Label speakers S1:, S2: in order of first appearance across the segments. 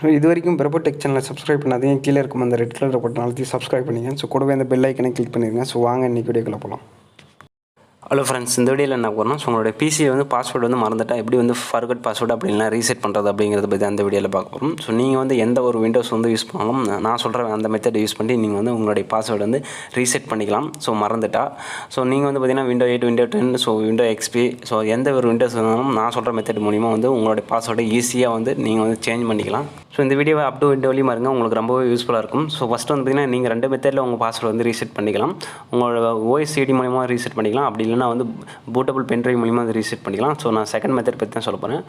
S1: இது வரைக்கும் பிரபு டெக் சேனலை சப்ஸ்கிரைப் பண்ணாதீங்க. கீழே இருக்கும் அந்த ரெட் கலர் பட்டன் அழுத்தி சப்ஸ்கிரைப் பண்ணிங்க. ஸோ கூடவே அந்த பெல் ஐக்கனை கிளிக் பண்ணிடுங்க. ஸோ வாங்க இன்றைக்கி வீடியோக்குள்ள போகலாம்.
S2: ஹலோ ஃப்ரெண்ட்ஸ், இந்த வீடியோவில் என்ன பண்ணணும், ஸோ உங்களோட பிசியை வந்து பாஸ்வேர்டு வந்து மறந்துட்டால் எப்படி வந்து ஃபர்கட் பாஸ்வேர்டு அப்படின்னா ரீசெட் பண்ணுறது அப்படிங்கிறத பற்றி அந்த வீடியோவில் பார்க்க போகிறோம். ஸோ நீங்கள் வந்து எந்த ஒரு விண்டோஸ் வந்து யூஸ் பண்ணாலும் நான் சொல்கிற அந்த மெத்தட் யூஸ் பண்ணி நீங்கள் வந்து உங்களுடைய பாஸ்வேர்டு வந்து ரீசெட் பண்ணிக்கலாம். ஸோ மறந்துட்டா ஸோ நீங்கள் வந்து பார்த்தீங்கன்னா window 8, window 10, so window XP, so எந்த ஒரு விண்டோஸ் இருந்தாலும் நான் சொல்கிற மெத்தட் மூலிமா வந்து உங்களுடைய பாஸ்வேர்டை ஈஸியாக வந்து நீங்கள் வந்து சேஞ்ச் பண்ணிக்கலாம். ஸோ இந்த வீடியோவை அப் டு விண்டோ வழியும் பாருங்கள், உங்களுக்கு ரொம்பவே யூஸ்ஃபுல்லாக இருக்கும். ஸோ ஃபஸ்ட்டு வந்து பார்த்தீங்கன்னா நீங்கள் 2 மெத்தடில் உங்கள் பாஸ்வேர்டு வந்து ரீசெட் பண்ணிக்கலாம். உங்களோட ஓஎஸ்சிடி மூலிமா ரீசெட் பண்ணிக்கலாம், அப்படி இல்லைனா வந்து பூட்டபிள் பென்ட்ரைவ் மூலிமா வந்து ரீசெட் பண்ணிக்கலாம். ஸோ நான் செகண்ட் மெத்தட் பற்றி தான் சொல்ல போகிறேன்.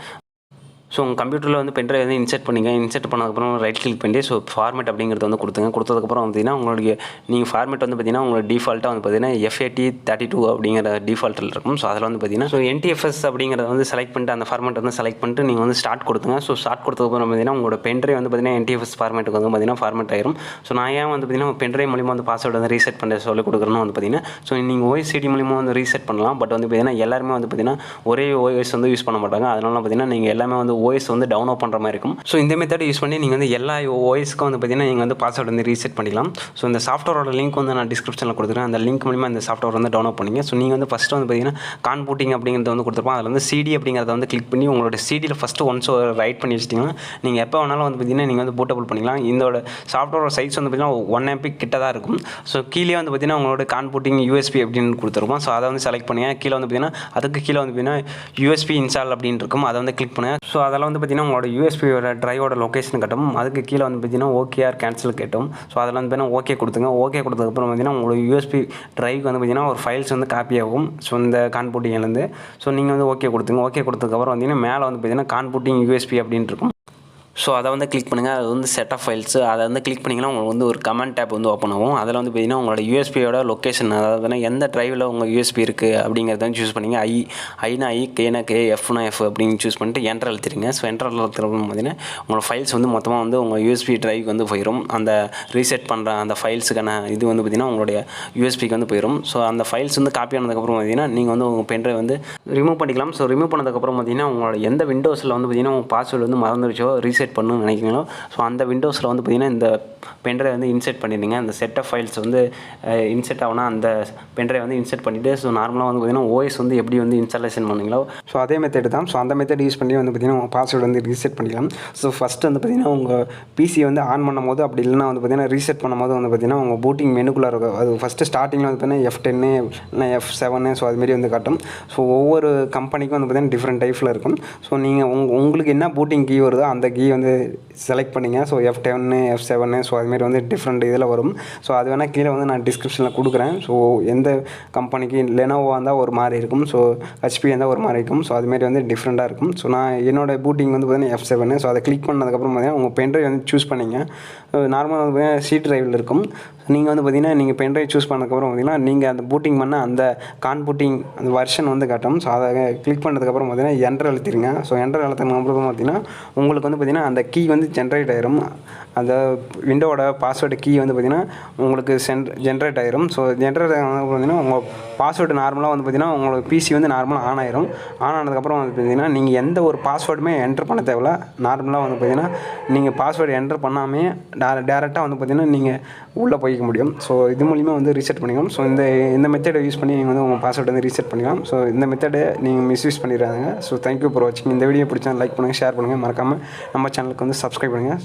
S2: ஸோ உங்கள் கம்ப்யூட்டரில் வந்து பென்ட்ரைவ் வந்து இன்செர்ட் பண்ணிங்க. இன்செர்ட் பண்ணதுக்கப்புறம் ரைட் கிளிக் பண்ணி ஸோ ஃபார்மேட் அப்படிங்கிறது வந்து கொடுத்ததுக்கப்புறம் பார்த்தீங்கன்னா உங்களுக்கு நீங்கள் ஃபார்மேட் வந்து பார்த்தீங்கன்னா உங்களுக்கு டிஃபால்ட்டாக வந்து பார்த்தீங்கன்னா FAT32 அப்படிங்கிற டிஃபால்ட்டில் இருக்கும். ஸோ அதில் வந்து பார்த்தீங்கன்னா ஸோ NTFS அப்படிங்கிறத வந்து செலக்ட் பண்ணிட்டு அந்த ஃபார்மேட் வந்து செலக்ட் பண்ணிட்டு நீங்கள் வந்து ஸ்டார்ட் கொடுத்துங்க. ஸோ ஸ்டார்ட் கொடுத்ததுக்கப்புறம் பார்த்தீங்கன்னா உங்களோட பென்ட்ரைவ் வந்து பார்த்தீங்கன்னா NTFS ஃபார்மேட்டுக்கு வந்து பார்த்தீங்கன்னா ஃபார்மேட் ஆயிரும். ஸோ நான் ஏன் வந்து பார்த்தீங்கன்னா பென்ட்ரைவ் மூலிமா வந்து பாஸ்வேர்டு வந்து ரீசெட் பண்ண சொல்லி கொடுக்குறேன்னு வந்து பார்த்தீங்கன்னா ஸோ நீங்கள் OSCD மூலிமா வந்து ரீசெட் பண்ணலாம். பட் வந்து பார்த்தீங்கன்னா எல்லாருமே வந்து பார்த்தீங்கன்னா ஒரே OS வந்து யூஸ் பண்ண மாட்டாங்க. அதனால பார்த்தீங்கன்னா நீங்கள் எல்லாமே வந்து OS வந்து டவுன்லோட் பண்ணுற மாதிரி இருக்கும். ஸோ இந்த மெத்தட் யூஸ் பண்ணி நீங்கள் வந்து எல்லா ஓஎஸ்க்கும் வந்து பார்த்தீங்கன்னா நீங்கள் வந்து பாஸ்வேர்டு வந்து ரீசெட் பண்ணிக்கலாம். ஸோ இந்த சாஃப்ட்வேரோட லிங்க் வந்து நான் டிஸ்கிரிப்ஷனில் கொடுத்துருக்கேன். அந்த லிங்க் மூலிமா இந்த சாஃப்ட்வேர் வந்து டவுன்லோட் பண்ணிங்க. ஸோ நீங்கள் வந்து ஃபஸ்ட்டு வந்து பார்த்தீங்கன்னா கான்பூட்டிங் அப்படிங்கிறத வந்து கொடுத்துருப்போம். அதில் வந்து CD அப்படிங்கிறத வந்து கிளிக் பண்ணி உங்களோட CDயில் ஃபஸ்ட்டு ஒன்ஸ் ரைட் பண்ணி வச்சிட்டிங்கன்னா நீங்கள் எப்போ வேணாலும் வந்து பார்த்தீங்கன்னா நீங்கள் வந்து பூட்டபிள் பண்ணிக்கலாம். இதோட சாஃப்ட்வேரோட சைஸ் வந்து பார்த்தீங்கன்னா 1 MB கிட்ட தான் இருக்கும். ஸோ கீழே வந்து பார்த்தீங்கன்னா உங்களோட கான்பூட்டிங் USB அப்படின்னு கொடுத்துருப்போம். ஸோ அதை வந்து செலக்ட் பண்ணுங்க. கீழே வந்து பார்த்தீங்கன்னா அதுக்கு கீழே வந்து பார்த்தீங்கன்னா USB இன்ஸ்டால் அப்படின்னு இருக்கும். அதை வந்து கிளிக் பண்ணுங்கள். ஸோ அதில் வந்து பார்த்தீங்கன்னா உங்களோட USBயோட ட்ரைவோட லொக்கேஷன் கட்டும். அதுக்கு கீழே வந்து பார்த்தீங்கன்னா OKR கேன்சல் கேட்டும். ஸோ அதில் வந்து பார்த்தீங்கன்னா ஓகே கொடுத்துங்க. ஓகே கொடுத்ததுக்கப்புறம் பார்த்தீங்கன்னா உங்களோட USB ட்ரைவுக்கு வந்து பார்த்தீங்கன்னா ஒரு ஃபைல்ஸ் வந்து காப்பி ஆகும். ஸோ இந்த கான்பூட்டிங்லேருந்து ஸோ நீங்கள் வந்து ஓகே கொடுத்துங்க. ஓகே கொடுத்ததுக்கப்புறம் பார்த்தீங்கன்னா மேலே வந்து பார்த்தீங்கன்னா கான்பூட்டிங் USB அப்படின்னு இருக்கும். ஸோ அதை வந்து கிளிக் பண்ணுங்கள். அது வந்து செட் ஆஃப் ஃபைல்ஸ் அதை வந்து கிளிக் பண்ணிங்கன்னா உங்களுக்கு வந்து ஒரு கமெண்ட் டேப் வந்து ஓப்பன் ஆகும். அதில் வந்து பார்த்தீங்கன்னா உங்களோட USBயோட லொக்கேஷன், அதாவது எந்த ட்ரைவில் உங்கள் USB இருக்குது அப்படிங்கிறத சூஸ் பண்ணிங்க. ஐனா I, Kனா K, Fனா F அப்படின்னு சூஸ் பண்ணிட்டு என்டர் அழுத்திடுங்க. ஸோ என்டர் அழுத்துறப்போ பார்த்தீங்கன்னா உங்களோட ஃபைல்ஸ் வந்து மொத்தமாக வந்து உங்கள் USB ட்ரைவுக்கு வந்து போயிடும். அந்த ரீசெட் பண்ணுற அந்த ஃபைல்ஸுக்கான இது வந்து பார்த்தீங்கன்னா உங்களுடைய USBக்கு வந்து போயிடும். ஸோ அந்த ஃபைல்ஸ் வந்து காப்பி ஆனதுக்கப்புறம் பார்த்தீங்கன்னா நீங்கள் வந்து உங்கள் பென்ட்ரைவ் வந்து ரிமூவ் பண்ணிக்கலாம். ஸோ ரிமூவ் பண்ணதுக்கப்புறம் பார்த்தீங்கன்னா உங்களோட எந்த விண்டோஸில் வந்து பார்த்தீங்கன்னா உங்கள் பாஸ்வேர்டு வந்து மறந்துருச்சோ ரீசெட் பண்ணணும்னு நினைக்கிறீங்களோ ஸோ அந்த விண்டோஸில் வந்து பார்த்தீங்கன்னா இந்த பென்ட்ரைவ் வந்து இன்செர்ட் பண்ணிடுங்க. அந்த செட் ஆஃப் ஃபைல்ஸ் வந்து இன்செர்ட் ஆகுனா அந்த பென்ட்ரைவ் வந்து இன்செர்ட் பண்ணிவிட்டு ஸோ நார்மலாக வந்து பார்த்தீங்கன்னா OS வந்து எப்படி வந்து இன்ஸ்டாலேஷன் பண்ணுங்களோ
S1: ஸோ அதே மெத்தட் தான். ஸோ அந்த மெத்தட் யூஸ் பண்ணி வந்து பார்த்தீங்கன்னா உங்கள் பாஸ்வேர்டு வந்து ரீசெட் பண்ணிக்கலாம். ஸோ ஃபஸ்ட்டு வந்து பார்த்தீங்கன்னா உங்கள் PC வந்து ஆன் பண்ணும்போது அப்படி இல்லைனா வந்து பார்த்தீங்கன்னா ரீசெட் பண்ணும்போது வந்து பார்த்தீங்கன்னா உங்கள் பூட்டிங் மெனுக்குள்ளே இருக்கும். அது ஃபஸ்ட்டு ஸ்டார்டிங்கில் வந்து பார்த்தீங்கன்னா F10 இல்லைனா F7 ஸோ அதுமாரி வந்து காட்டும். ஸோ ஒவ்வொரு கம்பெனிக்கும் வந்து பார்த்தீங்கன்னா டிஃப்ரெண்ட் டைப்பில் இருக்கும். ஸோ நீங்கள் உங்களுக்கு என்ன பூட்டிங் கீ வருதோ அந்த கீ வந்து செலக்ட் பண்ணிங்க. ஸோ F10, F7 ஸோ அதுமாரி வந்து டிஃப்ரெண்ட் இதில் வரும். ஸோ அது வேணால் கீழே வந்து நான் டிஸ்கிரிப்ஷனில் கொடுக்குறேன். ஸோ எந்த கம்பெனிக்கு லெனோவோ இருந்தால் ஒரு மாதிரி இருக்கும், ஸோ HP இருந்தால் ஒரு மாதிரி இருக்கும். ஸோ அதுமாரி வந்து டிஃப்ரெண்ட்டாக இருக்கும். ஸோ நான் என்னோடய பூட்டிங் வந்து பார்த்தீங்கன்னா F7. ஸோ அதை கிளிக் பண்ணதுக்கப்புறம் பார்த்தீங்கன்னா உங்கள் பென்ட்ரைவ் வந்து சூஸ் பண்ணிங்க. நார்மலாக வந்து பார்த்தீங்கன்னா C ட்ரைவில் இருக்கும். நீங்கள் வந்து பார்த்தீங்கன்னா நீங்கள் பென்ட்ரைவ் சூஸ் பண்ணதுக்கப்புறம் பார்த்தீங்கன்னா நீங்கள் அந்த பூட்டிங் பண்ண அந்த கான்பூட்டிங் அந்த வெர்ஷன் வந்து காட்டும். ஸோ அதை கிளிக் பண்ணதுக்கப்புறம் பார்த்தீங்கன்னா என்டர் அழுத்திடுங்க. ஸோ என்டர் அழுத்தினதுக்கப்புறம் பார்த்தீங்கன்னா உங்களுக்கு வந்து பார்த்தீங்கன்னா அந்த கீ வந்து ஜென்ரேட் ஆயிரும். அந்த விண்டோவோட பாஸ்வேர்டு கீ வந்து பார்த்தீங்கன்னா உங்களுக்கு ஜென்ரேட் ஆயிரும். ஸோ ஜென்ரேட் ஆனதுக்கு பார்த்தீங்கன்னா உங்கள் பாஸ்வேர்டு நார்மலாக வந்து பார்த்தீங்கன்னா உங்களுக்கு PC வந்து நார்மலாக ஆன் ஆயிரும். ஆன் ஆனதுக்கப்புறம் வந்து பார்த்தீங்கன்னா நீங்கள் எந்த ஒரு பாஸ்வேர்டுமே என்டர் பண்ண தேவையில்ல. நார்மலாக வந்து பார்த்தீங்கன்னா நீங்கள் பாஸ்வேர்டு என்டர் பண்ணாமே டேரெக்டாக வந்து பார்த்தீங்கன்னா நீங்கள் உள்ளே போய்க்க முடியும். ஸோ இது மூலிமா வந்து ரீசெட் பண்ணிக்கலாம். ஸோ இந்த மெத்தடை யூஸ் பண்ணி நீங்கள் வந்து உங்கள் பாஸ்வேர்டு வந்து ரீசெட் பண்ணிக்கலாம். ஸோ இந்த மெத்தடை நீங்கள் மிஸ்யூஸ் பண்ணிடுறாங்க. ஸோ தேங்க்யூ ஃபார் வாட்சிங். இந்த வீடியோ பிடிச்சா லைக் பண்ணுங்கள், ஷேர் பண்ணுங்கள், மறக்காமல் நம்ம சேனலுக்கு வந்து சப்ஸ்கிரைப் பண்ணுங்கள்.